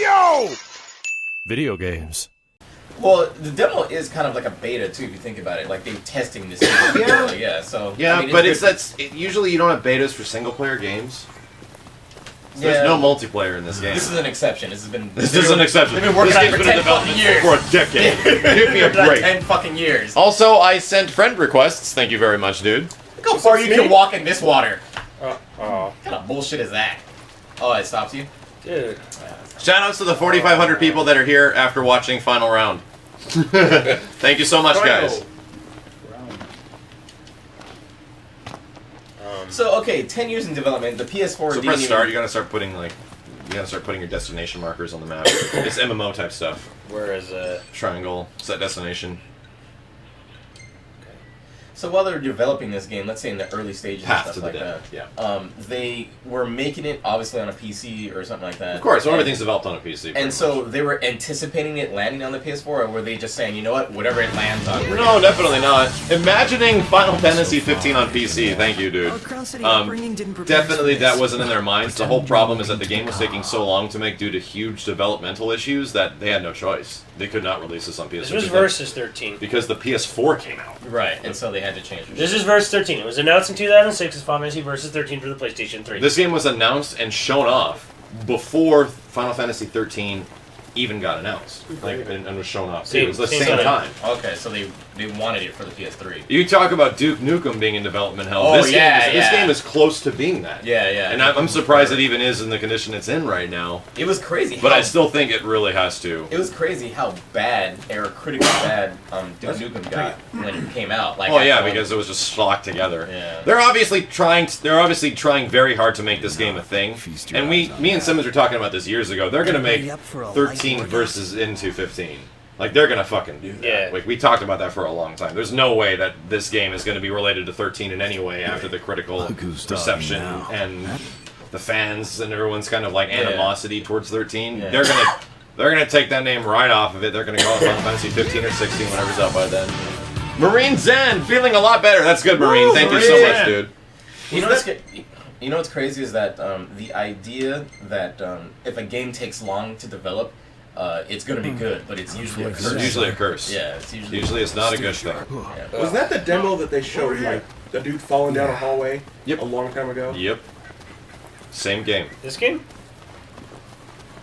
Yo! Video games. Well, the demo is kind of like a beta too, if you think about it. Like they're testing this. So yeah, I mean, but usually you don't have betas for single player games. So there's no multiplayer in this game. This is an exception. This is an exception. They've been working on it for 10 fucking years. For a decade. Give me a break. 10 fucking years. Also, I sent friend requests. Thank you very much, dude. Look how far you can walk in this water. Oh. What kind of bullshit is that? Oh, it stops you? Dude. Shoutouts to the 4,500 people that are here after watching Final Round. Thank you so much, guys. So okay, 10 years in development. The PS4. So press start. You gotta start putting your destination markers on the map. It's MMO type stuff. Where is it? Triangle. Set destination. So while they're developing this game, let's say in the early stages Path and to stuff the like dead. that, they were making it obviously on a PC or something like that. Of course, everything's developed on a PC. And so they were anticipating it landing on the PS4, or were they just saying, you know what, whatever it lands on? No, definitely not. Imagining Final Fantasy 15 on PC, thank you, dude. Definitely that wasn't in their minds. The whole problem is that the game was taking so long to make due to huge developmental issues that they had no choice. They could not release this on PS4. This was Versus 13. Because the PS4 came out. Right, and so they had to change it. This is Versus 13. It was announced in 2006 as Final Fantasy Versus 13 for the PlayStation 3. This game was announced and shown off before Final Fantasy 13 even got announced, and was shown off. It was the same time. Okay, so they wanted it for the PS3. You talk about Duke Nukem being in development hell. Oh, This game is close to being that. Yeah. And I'm surprised it even is in the condition it's in right now. It was crazy. But I still think it really has to. It was crazy how bad, or critically bad, Duke Nukem got when it came out. Like, Because it was just slocked together. Yeah. They're obviously trying very hard to make this game a thing. And me and Simmons were talking about this years ago. They're gonna make 13 versus into 15. Like, they're gonna fucking do that. Yeah. Like, we talked about that for a long time. There's no way that this game is gonna be related to 13 in any way after the critical reception and the fans and everyone's kind of like animosity towards 13. Yeah. They're gonna take that name right off of it. They're gonna go Final Fantasy 15 or 16, whatever's out by then. Marine Zen, feeling a lot better. That's good, Marine. Woo, Thank you so much, dude. You know what's crazy is that the idea that if a game takes long to develop, it's going to be good, but it's usually a curse. It's usually a curse. Yeah, usually it's not a good thing. Yeah. Was that the demo that they showed, like, the dude falling down a hallway a long time ago? Yep. Same game. This game?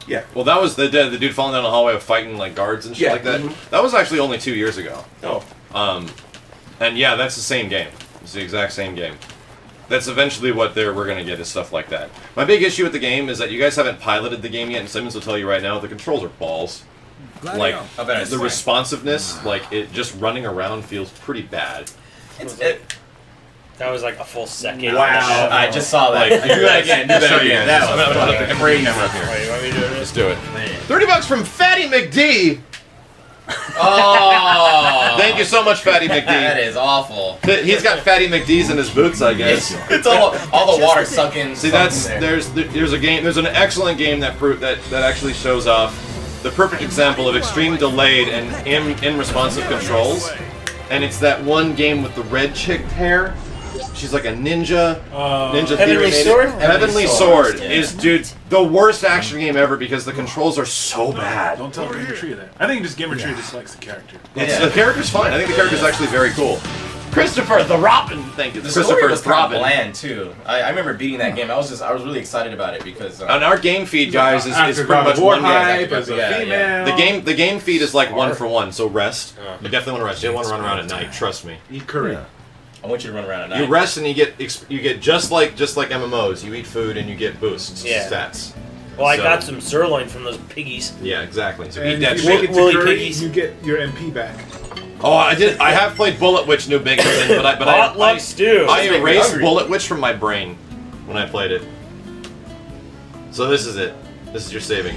Yeah. Well, that was the dude falling down the hallway of fighting like guards and shit like that. That was actually only 2 years ago. Oh. And yeah, that's the same game. It's the exact same game. That's eventually what we're gonna get, is stuff like that. My big issue with the game is that you guys haven't piloted the game yet, and Simmons will tell you right now, the controls are balls. Like, the responsiveness, like, it just running around feels pretty bad. That was like a full second. Wow, I just saw that. Like, do that again. That was fucking crazy. Wait, you want me to do it? Let's do it. $30 from Fatty McD! Oh! Thank you so much, Fatty McD. That is awful. He's got Fatty McD's in his boots, I guess. It's all the water sunk in. See, there's an excellent game that actually shows off the perfect example of extreme delayed and unresponsive controls, and it's that one game with the red chick hair. She's like a ninja. Ninja Heavenly Theory. Sword? Heavenly Sword is, dude, the worst action game ever because the controls are so bad. Don't tell Gamer Tree that. I think just Gamer Tree dislikes the character. The character's fine. I think the character's actually very cool. Christopher the Robin. Thank you. The story was kind of bland too. I remember beating that game. I was really excited about it because on our game feed, guys, is pretty much one game. The game feed is like 1 for 1. So rest. You definitely want to rest. You don't want to run around at night. Trust me. Eat curry. I want you to run around at night. You rest and you get just like MMOs. You eat food and you get boosts, stats. Well, I got some sirloin from those piggies. Yeah, exactly. So And eat that if you make shit. it to Woolly curry, piggies. you get your MP back. Oh, I did. I have played Bullet Witch New Beginning, but Potluck stew. I erased Bullet Witch from my brain when I played it. So this is it. This is your saving.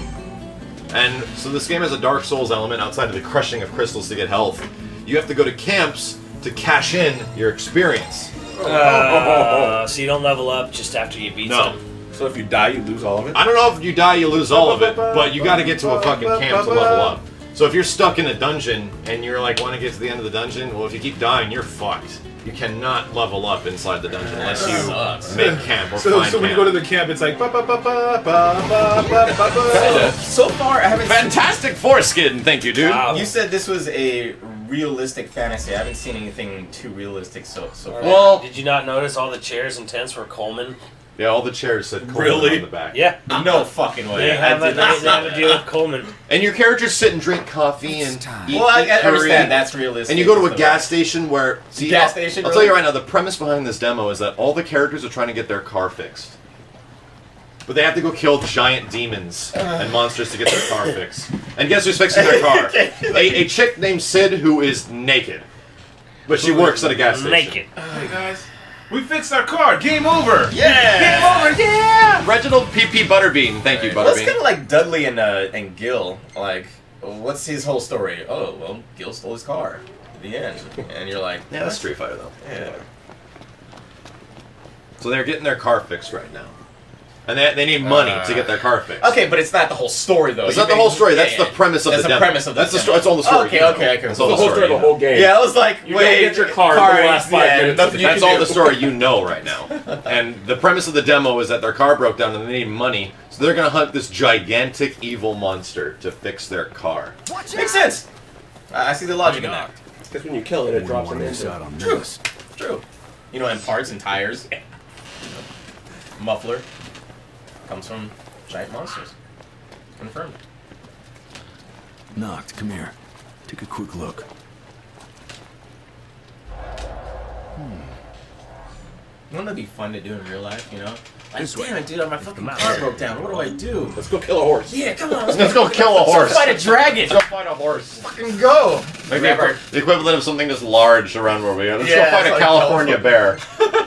And so this game has a Dark Souls element outside of the crushing of crystals to get health. You have to go to camps to cash in your experience. So you don't level up just after you beat some. So if you die, you lose all of it? I don't know if you die, you lose all of it, but you gotta get to a fucking camp to level up. So if you're stuck in a dungeon and you're like want to get to the end of the dungeon, well, if you keep dying, you're fucked. You cannot level up inside the dungeon unless you make camp or find So when you go to the camp, it's like ba ba ba ba ba ba ba ba. So far, I haven't Fantastic foreskin, thank you, dude. Wow. You said this was a realistic fantasy. I haven't seen anything too realistic so far. Well, Did you not notice all the chairs and tents were Coleman? yeah, all the chairs said Coleman Really? on the back. Yeah. No fucking way. They have, I a, did they, not they have see a deal that. with Coleman. And your characters sit and drink coffee and eat, Well, I eat curry. understand that's realistic. And you go to a So- gas station where... See, Gas station, I'll tell you really? right now, the premise behind this demo is that all the characters are trying to get their car fixed. But they have to go kill giant demons and monsters to get their car fixed. And guess who's fixing their car? a chick named Sid who is naked. But she works at a gas station. Naked. Hey guys, we fixed our car. Game over. Yeah! Game over. Yeah. Reginald P.P. Butterbean. Thank you, Well, it's Butterbean. kind of like Dudley and Gil. Like, what's his whole story? Oh, well, Gil stole his car. The end. And you're like, Yeah, that's Street Fighter, though. yeah. So they're getting their car fixed right now. And they need money to get their car fixed. Okay, but it's not the whole story, though. It's not the whole story. That's the premise of That's the the demo. premise of the That's the demo. That's all the story. Okay, you know. okay. That's The all whole the story story. of the you whole know. game. Yeah, I was like, You wait, don't get your car in the last 5 minutes. nothing you That's can all do. the story you know right now. And the premise of the demo is that their car broke down and they need money, so they're gonna hunt this gigantic evil monster to fix their car. Makes sense. I see the logic in that. Because when you kill it, it drops an engine. True. True. You know, and parts and tires. Muffler comes from giant monsters. Confirmed. Knocked, come here. Take a quick look. Wouldn't that be fun to do in real life, you know? Like, This way. damn it, dude, my fucking car broke down. What do I do? Let's go kill a horse. Yeah, come on. Let's go kill a horse. Let's fight a dragon. Let's go fight a horse. Fucking go. Like Remember- the equivalent of something that's large around where we are. Let's Yeah, go fight it's a like California bear.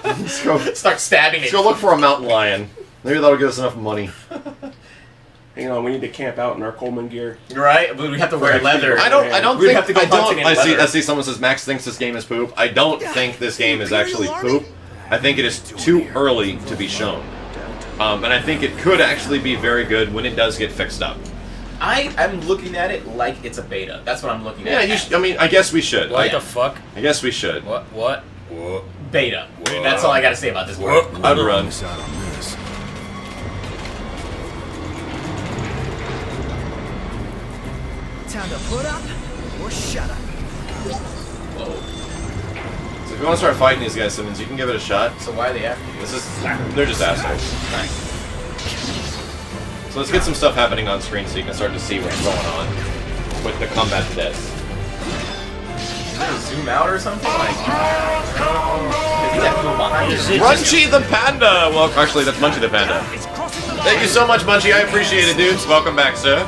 Let's go. Start stabbing Let's it. go look for a mountain lion. Maybe that'll get us enough money. Hang on, we need to camp out in our Coleman gear. Right? But we have to wear leather. I don't We'd think have to go I don't. hunting in I see. leather. I see. Someone says Max thinks this game is poop. I don't think this game is actually poop. I think it is too early to be shown, and I think it could actually be very good when it does get fixed up. I'm looking at it like it's a beta. That's what I'm looking Yeah, at. I mean, I guess we should. What I the fuck? guess we should. What? Beta. That's all I gotta say about this word. I'd run. Miss out on this. Time to put up or shut up. So if you want to start fighting these guys, Simmons, you can give it a shot. So why are they after you? This is they're just assholes. So let's get some stuff happening on screen so you can start to see what's going on with the combat deaths. Zoom out or something? Like, you got people behind you. Munchy the Panda! Well, actually, that's Munchy the Panda. Thank you so much, Munchy. I appreciate it, dudes. Welcome back, sir.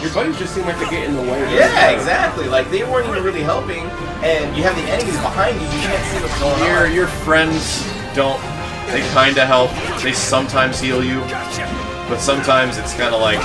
Your buddies just seem like they get in the way. Yeah, exactly. Like, they weren't even really helping, and you have the enemies behind you, you can't see what's going on. Your friends don't... They kind of help. They sometimes heal you. But sometimes it's kind of like...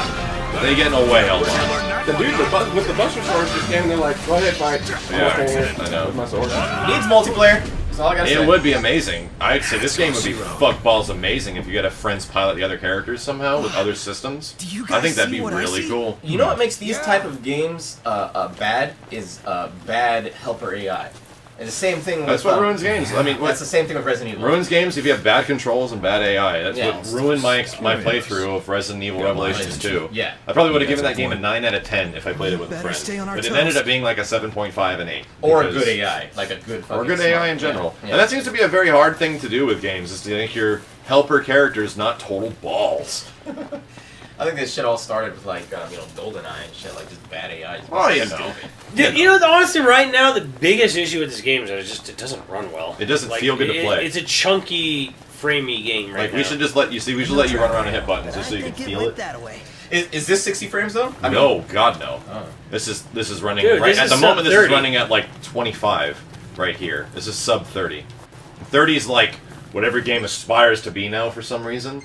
They get in the way a lot. The dude with the Buster Swords just standing there like, go ahead, fight. Yeah, I know. With my sword. Needs multiplayer. That's all I gotta say. It would be amazing. I'd say this game would be fuckballs amazing if you had a friends pilot the other characters somehow with other systems. Do you I guys think that'd see be what I really see? cool. You know what makes these type of games bad is bad helper AI. And the same thing with... That's what ruins games. I mean, that's the same thing with Resident Evil. ruins games if you have bad controls and bad AI. That's Yeah. what ruined my playthrough of Resident Evil Revelations 2. Yeah. I probably would have given that game a 9 out of 10 if I played it with a Better friend. stay on our But it toes. ended up being like a 7.5 and 8. Or a because- good AI. Like a good fucking Or good smart- AI in general. Yeah. And that seems to be a very hard thing to do with games, is to make your helper characters not total balls. I think this shit all started with like, GoldenEye and shit, like just bad AI. Just Oh, you stupid. know. You know, honestly, right now, the biggest issue with this game is that it doesn't run well. It doesn't feel good to play. It's a chunky, framey game right Like, now. we should just let you see, we should let you run around and hit buttons just so you can think feel went it. that way. Is this 60 frames though? I mean, No, God no. Oh. This is running Dude, right this at is the moment. This sub is 30. running at like 25 right here. This is sub 30. 30 is like what every game aspires to be now for some reason.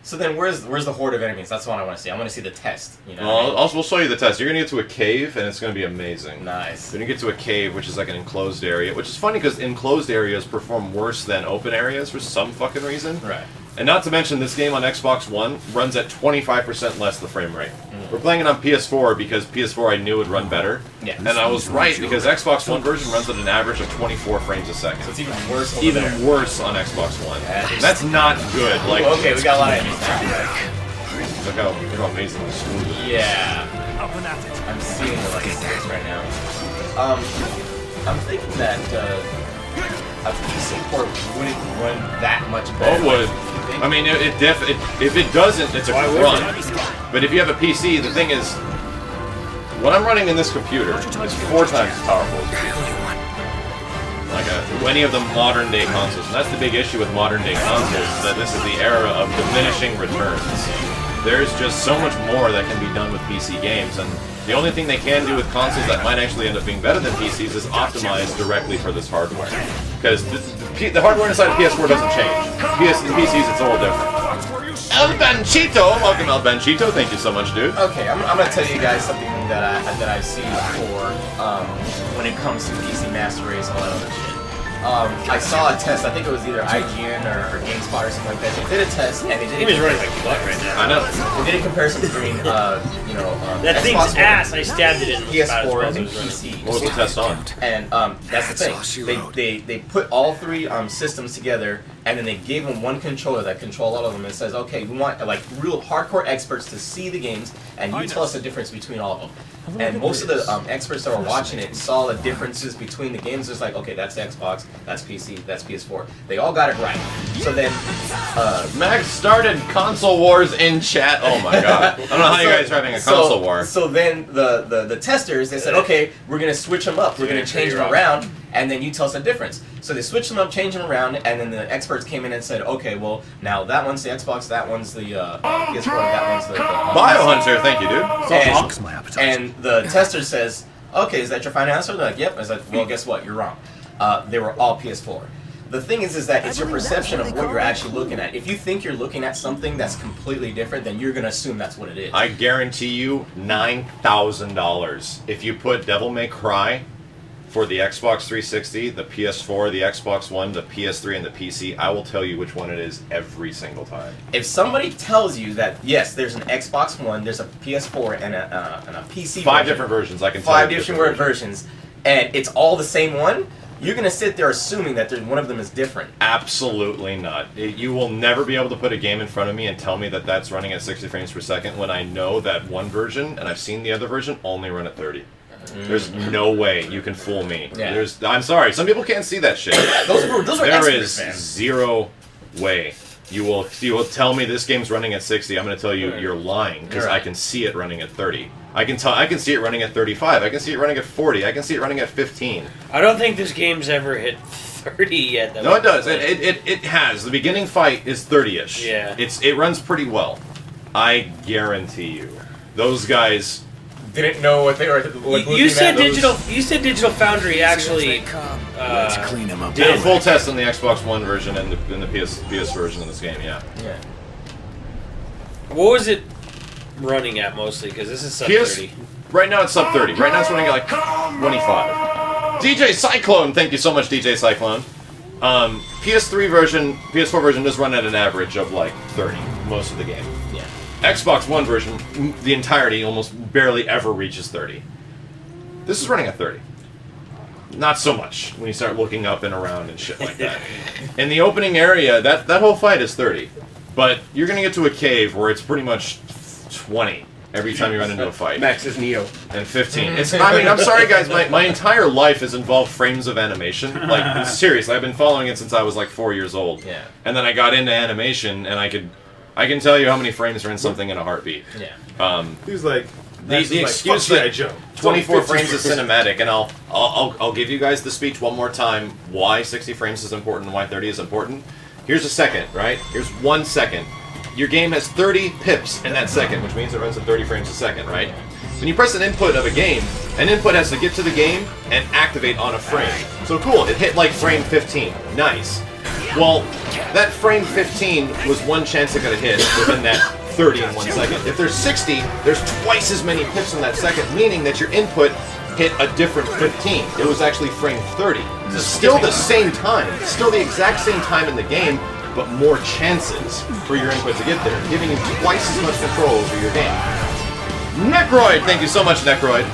So then where's the horde of enemies? That's what I want to see. I want to see the test. You know. Well, we'll show you the test. You're gonna get to a cave and it's gonna be amazing. Nice. Then you get to a cave, which is like an enclosed area, which is funny because enclosed areas perform worse than open areas for some fucking reason. Right. And not to mention, this game on Xbox One runs at 25% less the frame rate. We're playing it on PS4 because PS4 I knew would run better. Yeah. And I was right, because Xbox One version runs at an average of 24 frames a second. So it's even worse over Even there. worse on Xbox One. That's not good. Like, Okay, we got a lot of enemies now. look how amazing this is. Yeah. I'm seeing the like this right now. I'm thinking that a PC port wouldn't run that much better. Oh, it would. You think? I mean, if it doesn't, it's a run. But if you have a PC, the thing is, what I'm running in this computer is 4 times as powerful as like any of the modern day consoles. And that's the big issue with modern day consoles, is that this is the era of diminishing returns. There's just so much more that can be done with PC games, and the only thing they can do with consoles that might actually end up being better than PCs is optimize directly for this hardware. Because the hardware inside of PS4 doesn't change. The PCs, it's all different. El Banchito! Welcome, El Banchito. Thank you so much, dude. Okay, I'm gonna tell you guys something that I've seen before when it comes to PC Master Race and all that other shit. I saw a test. I think it was either IGN or GameSpot or something like that. They did a test and they did. Game is running like butt right now. I know. They did a comparison between that Xbox thing's One, ass. I stabbed it in the spot as PS4 well and as it was running. PC. What was the test on? And that's the thing. They put all 3 systems together, and then they gave them one controller that controls all of them, and says, okay, we want like real hardcore experts to see the games, and you tell us the difference between all of them. And most of the experts that were watching it saw the differences between the games. It's like, okay, that's Xbox, that's PC, that's PS4. They all got it right. So then, Max started console wars in chat. Oh my god! I don't know how you guys are having a console war. So then the testers, they said, okay, we're gonna switch them up. We're gonna change them around, and then you tell us the difference. So they switched them up, changed them around, and then the experts came in and said, okay, well, now that one's the Xbox, that one's the PS4, that one's the Biohunter, thank you, dude. and the tester says, okay, is that your final answer? They're like, yep. I was like, well, guess what? You're wrong. They were all PS4. The thing is that it's your perception of what you're actually looking at. If you think you're looking at something that's completely different, then you're going to assume that's what it is. I guarantee you $9,000 if you put Devil May Cry for the Xbox 360, the PS4, the Xbox One, the PS3, and the PC, I will tell you which one it is every single time. If somebody tells you that, yes, there's an Xbox One, there's a PS4, and a PC 5 different versions, I can tell you. 5 different versions, and it's all the same one, you're going to sit there assuming that one of them is different. Absolutely not. You will never be able to put a game in front of me and tell me that that's running at 60 frames per second when I know that one version, and I've seen the other version, only run at 30. There's no way you can fool me. Yeah. I'm sorry, some people can't see that shit. Those are There experts, is man. zero way you will tell me this game's running at 60. I'm going to tell you you're lying, because I can see it running at 30. I can see it running at 35. I can see it running at 40. I can see it running at 15. I don't think this game's ever hit 30 yet. No, it does. It has. The beginning fight is 30-ish. Yeah. It runs pretty well. I guarantee you, those guys didn't know what they were. You said Digital Foundry actually Let's clean him up. did a full test on the Xbox One version and the PS version of this game. Yeah. Yeah. What was it running at mostly? Because this is sub 30. Right now it's sub 30. Right now it's running at like 25. DJ Cyclone, thank you so much, DJ Cyclone. PS4 version does run at an average of like 30 most of the game. Yeah. Xbox One version, the entirety almost barely ever reaches 30. This is running at 30. Not so much when you start looking up and around and shit like that. In the opening area, that whole fight is 30. But you're going to get to a cave where it's pretty much 20 every time you run into a fight. Max is Neo. And 15. I'm sorry guys, my entire life has involved frames of animation. Like, seriously, I've been following it since I was like 4 years old. Yeah. And then I got into animation, and I can tell you how many frames are in something in a heartbeat. Yeah. He's like, The excuse fuck that G.I. Joe. 24 frames is cinematic, and I'll give you guys the speech one more time why 60 frames is important and why 30 is important. Here's a second, right? Here's 1 second. Your game has 30 pips in that second, which means it runs at 30 frames a second, right? When you press an input of a game, an input has to get to the game and activate on a frame. So cool, it hit like frame 15. Nice. Well, that frame 15 was one chance it got a hit within that 30 in 1 second. If there's 60, there's twice as many pips in that second, meaning that your input hit a different 15. It was actually frame 30. Still the same time, still the exact same time in the game, but more chances for your input to get there, giving you twice as much control over your game. Necroid! Thank you so much, Necroid.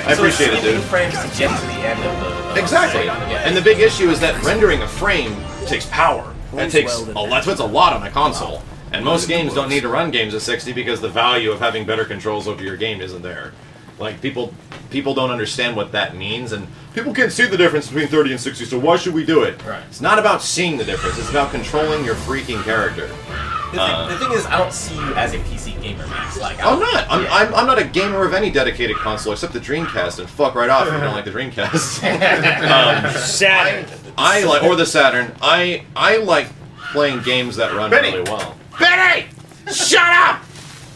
I appreciate it, dude. Frames to get to the end of the exactly. And the big issue is that rendering a frame takes power. That takes that's a lot on a console. And most games don't need to run games at 60 because the value of having better controls over your game isn't there. Like, people don't understand what that means, and people can't see the difference between 30 and 60, so why should we do it? Right. It's not about seeing the difference, it's about controlling your freaking character. The thing is, I don't see you as a PC gamer, Max. Like, I'm not. I'm not a gamer of any dedicated console except the Dreamcast, and fuck right off if you don't like the Dreamcast. Saturn. I like, or the Saturn. I like playing games that run really well. Benny! Shut up!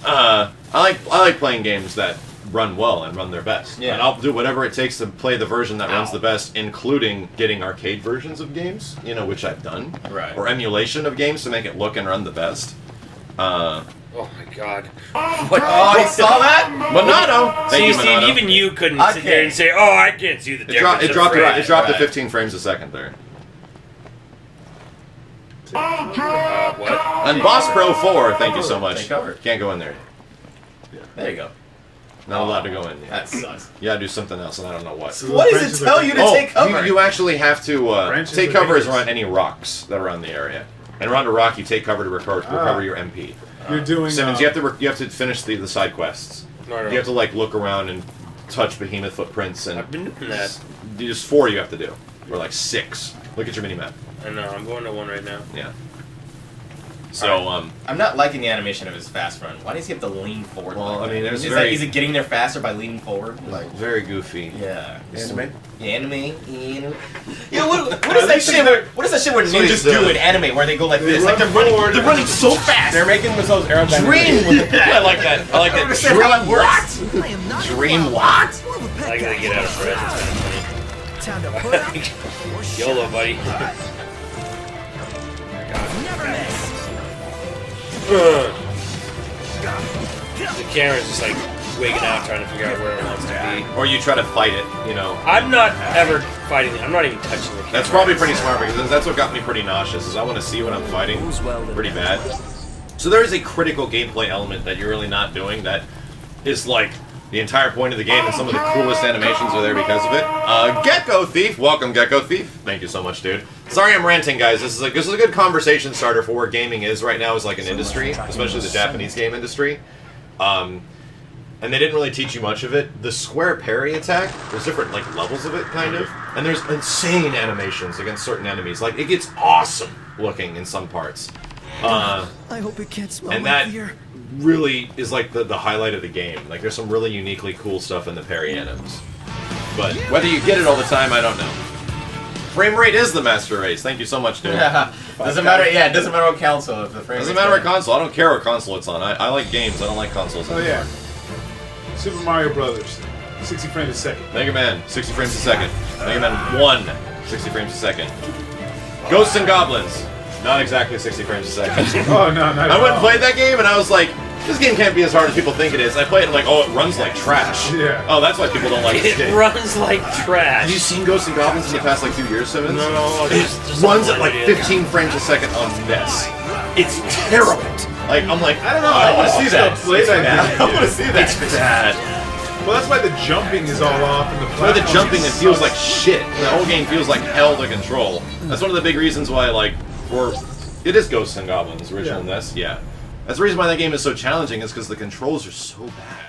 I like playing games that run well and run their best. Yeah. And I'll do whatever it takes to play the version that runs the best, including getting arcade versions of games, you know, which I've done. Right. Or emulation of games to make it look and run the best. Oh my god. Oh, you saw that? Monado! Thank you, Steve, Monado. even you couldn't sit there and say, oh, I can't see the difference. It dropped to 15 frames a second there. What? And Boss Pro 4, thank you so much. Take cover. Can't go in there. There you go. Not allowed to go in yet. That sucks. You gotta do something else, and I don't know what. What does it tell you to take cover? You actually have to take cover is around any rocks that are around the area. And around a rock, you take cover to recover your MP. You're doing. Simmons, you have to finish the side quests. You have to like look around and touch behemoth footprints, and I've been doing that. There's 4 you have to do, or like 6. Look at your mini map. I know. I'm going to 1 right now. Yeah. So I'm not liking the animation of his fast run. Why does he have to lean forward? Well, like I mean, that? there's is very- he getting there faster by leaning forward? Like, very goofy. yeah. Anime? Anime. Yeah, what is that shit? What is that shit where So he's, ninjas do in anime where they go like this? Like they're running so fast. They're making themselves aerodynamic. Dream. I like that. I like that. Understand how that works? I am not Dream what? more of a pet I gotta guy. get out of breath. It's Time to put up kind of or funny. shut YOLO, up. buddy. Never miss. The camera's just like wigging out, trying to figure out where it wants to be. Or you try to fight it, you know. I'm not ever fighting. I'm not even touching the camera. That's probably pretty smart because that's what got me pretty nauseous. Is I want to see what I'm fighting pretty bad. So there is a critical gameplay element that you're really not doing that is like the entire point of the game, and some of the coolest animations are there because of it. Gecko Thief, welcome Gecko Thief. Thank you so much, dude. Sorry I'm ranting, guys. This is a good conversation starter for where gaming is right now as like an industry, especially the Japanese game industry. And they didn't really teach you much of it. The square parry attack, there's different like levels of it, kind of, and there's insane animations against certain enemies. Like it gets awesome looking in some parts. I hope it can't smell And like that fear. really is like the highlight of the game. Like there's some really uniquely cool stuff in the parry anims. But whether you get it all the time, I don't know. Frame rate is the master race. Thank you so much, dude. Doesn't matter. Yeah, it doesn't matter what console. If the frame Doesn't rate's matter what bad. console. I don't care what console it's on. I like games. I don't like consoles Oh anymore. yeah. Super Mario Brothers, 60 frames a second. Mega Man, 60 frames a second. Mega Man 1, 60 frames a second. Ghosts and Goblins, not exactly 60 frames a second. Oh no, not at I went and all. played that game and I was like, this game can't be as hard as people think it is. I played it and like, oh, it runs like trash. Yeah. Oh, that's why people don't like this It game. runs like trash. Have you seen Ghosts and Goblins in the past like 2 years, Simmons? No, It just runs at like unlimited. 15 frames a second on this. It's terrible. Like, I'm like, I don't know. I want to see that. play that game. I want to see that. It's bad. Well, that's why the jumping is all off and the Why the platforming jumping it feels like sucks. shit. The whole game feels like hell to control. That's one of the big reasons why, like, it is Ghosts and Goblins, original NES, yeah. That's the reason why that game is so challenging, is because the controls are so bad.